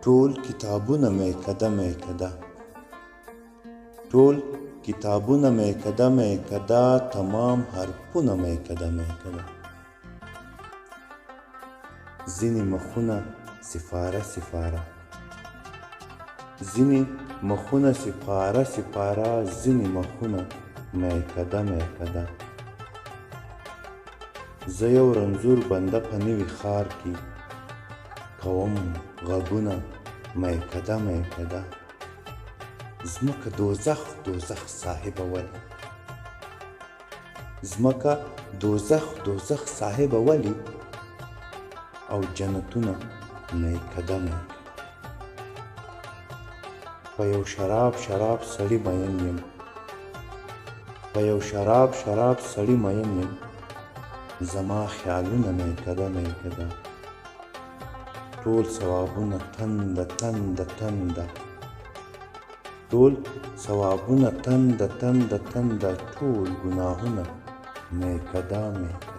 ټول کتابونه مې کده مې کده، ټول کتابونه مې کده مې کده، تمام حرفونه مې کده مې کده. ځینې مخونه سپاره سپاره، ځینې مخونه سپاره سپاره، ځینې مخونه مې کده مې کده. زه یو رنځور بنده په نوي ښار کې کوم غږونه مې کده مې کده. ځمکه دوزخ دوزخ صاحبه ولې، ځمکه دوزخ دوزخ صاحبه ولې، او جنتونه مې کده مې کده. په یو شراب شراب سړي مین یم، په یو شراب شراب سړي مین یم، زما خیالونه مې کده مې کده. ټول ثوابونه تنده تنده تنده، ټول ثوابونه تنده تنده تنده، ټول ګناهونه مې کده مې کده.